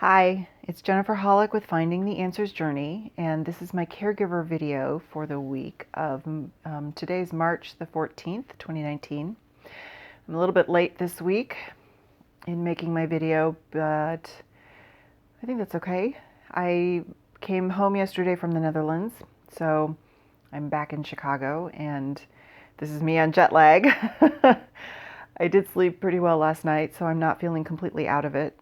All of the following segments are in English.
Hi, it's Jennifer Hollick with Finding the Answers Journey, and this is my caregiver video for the week of today's March the 14th, 2019. I'm a little bit late this week in making my video, but I think that's okay. I came home yesterday from the Netherlands, so I'm back in Chicago, and this is me on jet lag. I did sleep pretty well last night, so I'm not feeling completely out of it.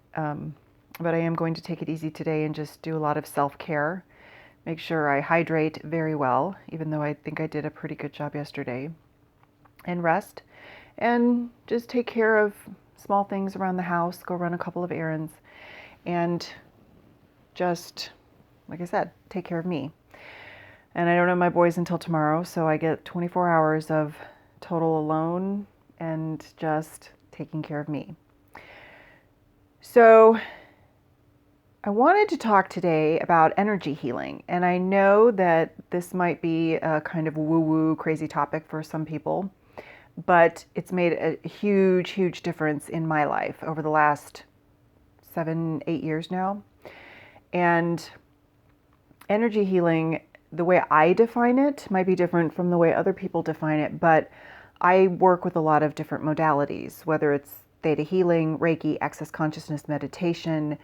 But I am going to take it easy today and just do a lot of self-care. Make sure I hydrate very well, even though I think I did a pretty good job yesterday. And rest. And just take care of small things around the house, go run a couple of errands, and just, like I said, take care of me. And I don't have my boys until tomorrow, so I get 24 hours of total alone and just taking care of me. So I wanted to talk today about energy healing, and I know that this might be a kind of woo-woo crazy topic for some people, but it's made a huge, huge difference in my life over the last 7, 8 years now. And energy healing, the way I define it, might be different from the way other people define it, but I work with a lot of different modalities, whether it's theta healing, Reiki, access consciousness meditation.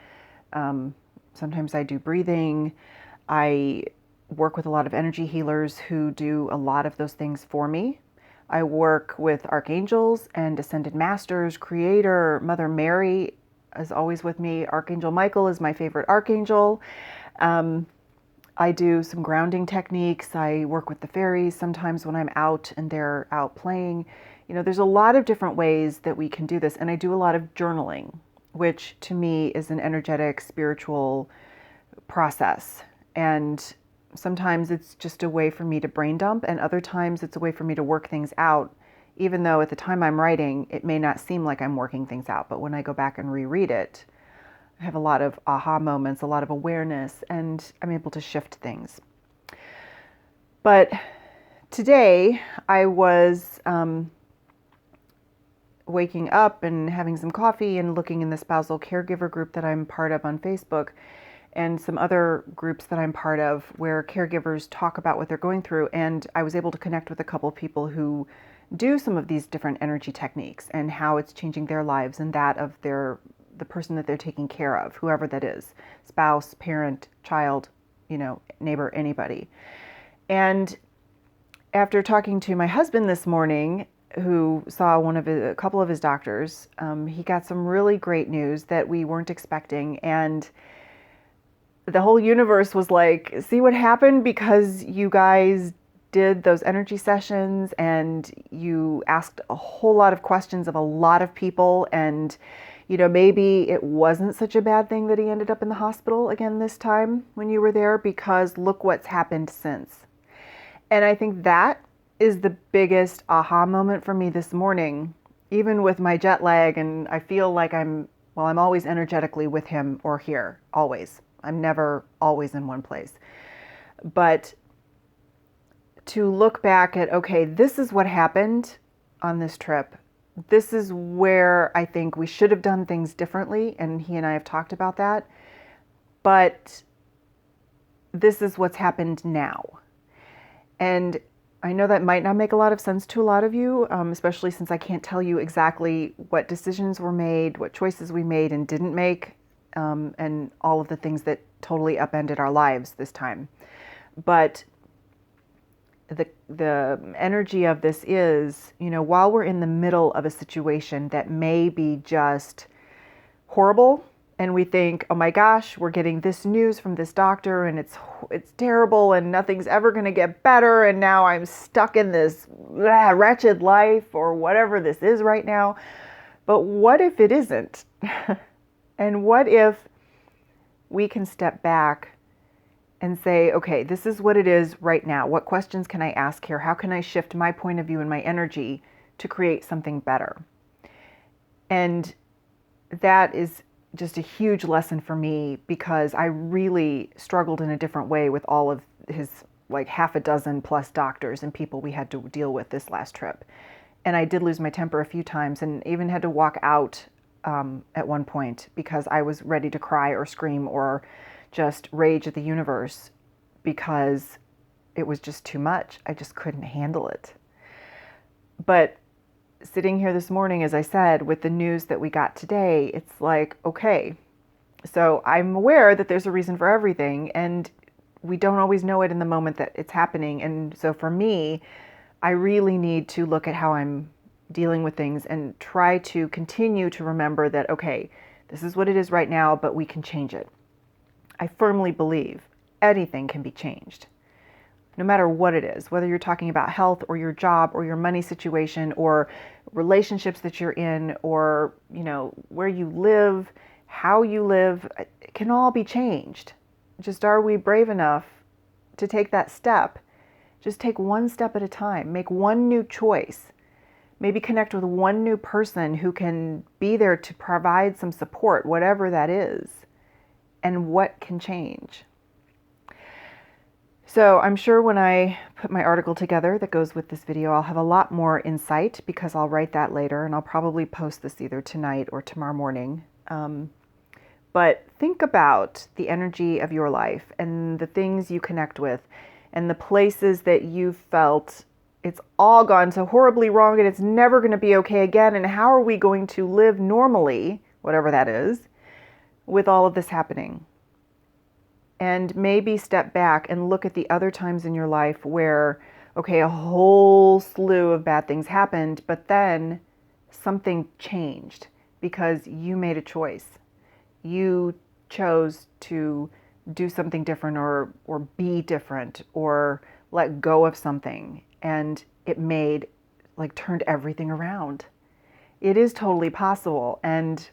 Sometimes I do breathing. I work with a lot of energy healers who do a lot of those things for me. I work with archangels and ascended masters, Creator, Mother Mary is always with me. Archangel Michael is my favorite archangel. I do some grounding techniques. I work with the fairies sometimes when I'm out and they're out playing. You know, there's a lot of different ways that we can do this. And I do a lot of journaling, which to me is an energetic, spiritual process. And sometimes it's just a way for me to brain dump, and other times it's a way for me to work things out, even though at the time I'm writing, it may not seem like I'm working things out. But when I go back and reread it, I have a lot of aha moments, a lot of awareness, and I'm able to shift things. But today I was waking up and having some coffee and looking in the spousal caregiver group that I'm part of on Facebook and some other groups that I'm part of where caregivers talk about what they're going through. And I was able to connect with a couple of people who do some of these different energy techniques and how it's changing their lives and that of the person that they're taking care of, whoever that is, spouse, parent, child, neighbor, anybody. And after talking to my husband this morning, who saw a couple of his doctors, he got some really great news that we weren't expecting. And the whole universe was like, see what happened because you guys did those energy sessions and you asked a whole lot of questions of a lot of people. And, maybe it wasn't such a bad thing that he ended up in the hospital again this time when you were there, because look what's happened since. And I think that is the biggest aha moment for me this morning, even with my jet lag. And I feel like I'm always energetically with him or here, always. I'm never always in one place. But to look back at, okay, this is what happened on this trip. This is where I think we should have done things differently. And he and I have talked about that. But this is what's happened now. And I know that might not make a lot of sense to a lot of you, especially since I can't tell you exactly what decisions were made, what choices we made and didn't make, and all of the things that totally upended our lives this time. But the energy of this is, while we're in the middle of a situation that may be just horrible, and we think, oh my gosh, we're getting this news from this doctor and it's terrible and nothing's ever going to get better, and now I'm stuck in this wretched life or whatever this is right now. But what if it isn't? And what if we can step back and say, okay, this is what it is right now. What questions can I ask here? How can I shift my point of view and my energy to create something better? And that is just a huge lesson for me, because I really struggled in a different way with all of his like half a dozen plus doctors and people we had to deal with this last trip. And I did lose my temper a few times and even had to walk out at one point because I was ready to cry or scream or just rage at the universe because it was just too much. I just couldn't handle it. But sitting here this morning, as I said, with the news that we got today, it's like, okay, so I'm aware that there's a reason for everything, and we don't always know it in the moment that it's happening. And so for me, I really need to look at how I'm dealing with things and try to continue to remember that, okay, this is what it is right now, but we can change it. I firmly believe anything can be changed, no matter what it is, whether you're talking about health or your job or your money situation or relationships that you're in or, where you live, how you live, it can all be changed. Just are we brave enough to take that step? Just take one step at a time. Make one new choice. Maybe connect with one new person who can be there to provide some support, whatever that is, and what can change. So I'm sure when I put my article together that goes with this video, I'll have a lot more insight because I'll write that later and I'll probably post this either tonight or tomorrow morning. But think about the energy of your life and the things you connect with and the places that you felt it's all gone so horribly wrong and it's never going to be okay again. And how are we going to live normally, whatever that is, with all of this happening? And maybe step back and look at the other times in your life where, okay, a whole slew of bad things happened, but then something changed because you made a choice. You chose to do something different or be different or let go of something. And it turned everything around. It is totally possible. And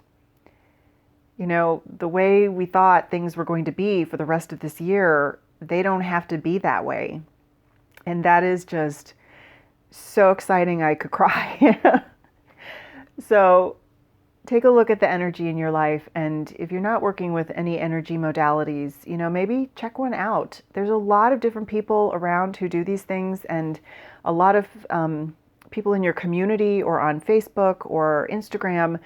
the way we thought things were going to be for the rest of this year, they don't have to be that way. And that is just so exciting I could cry. So take a look at the energy in your life. And if you're not working with any energy modalities, maybe check one out. There's a lot of different people around who do these things and a lot of people in your community or on Facebook or Instagram,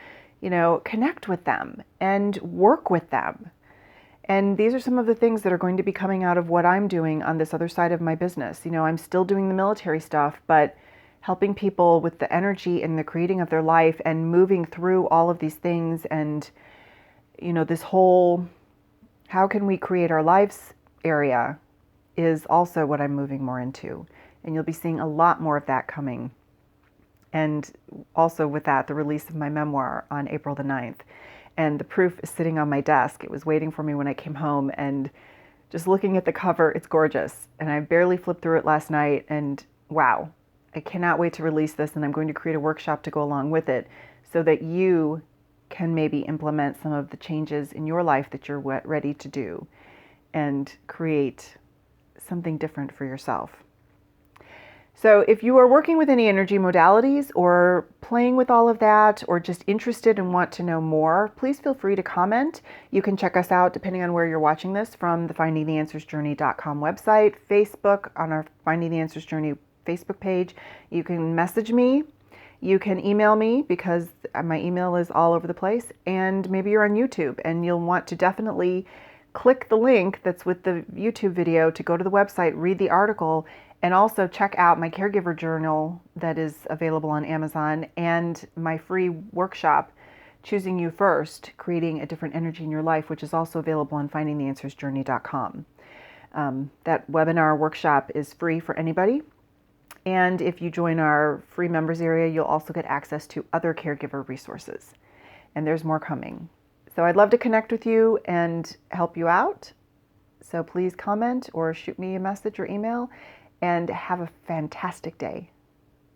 connect with them and work with them. And these are some of the things that are going to be coming out of what I'm doing on this other side of my business. I'm still doing the military stuff, but helping people with the energy and the creating of their life and moving through all of these things and, this whole how can we create our lives area is also what I'm moving more into. And you'll be seeing a lot more of that coming. And also with that, the release of my memoir on April the 9th. And the proof is sitting on my desk. It was waiting for me when I came home, and just looking at the cover, it's gorgeous. And I barely flipped through it last night, and wow, I cannot wait to release this, and I'm going to create a workshop to go along with it so that you can maybe implement some of the changes in your life that you're ready to do and create something different for yourself. So if you are working with any energy modalities or playing with all of that or just interested and want to know more, please feel free to comment. You can check us out, depending on where you're watching this, from the findingtheanswersjourney.com website, Facebook, on our Finding the Answers Journey Facebook page. You can message me. You can email me because my email is all over the place. And maybe you're on YouTube and you'll want to definitely click the link that's with the YouTube video to go to the website, read the article, and also check out my Caregiver journal that is available on Amazon and my free workshop, Choosing You First, Creating a Different Energy in Your Life, which is also available on findingtheanswersjourney.com. That webinar workshop is free for anybody. And if you join our free members area, you'll also get access to other caregiver resources. And there's more coming. So I'd love to connect with you and help you out. So please comment or shoot me a message or email. And have a fantastic day.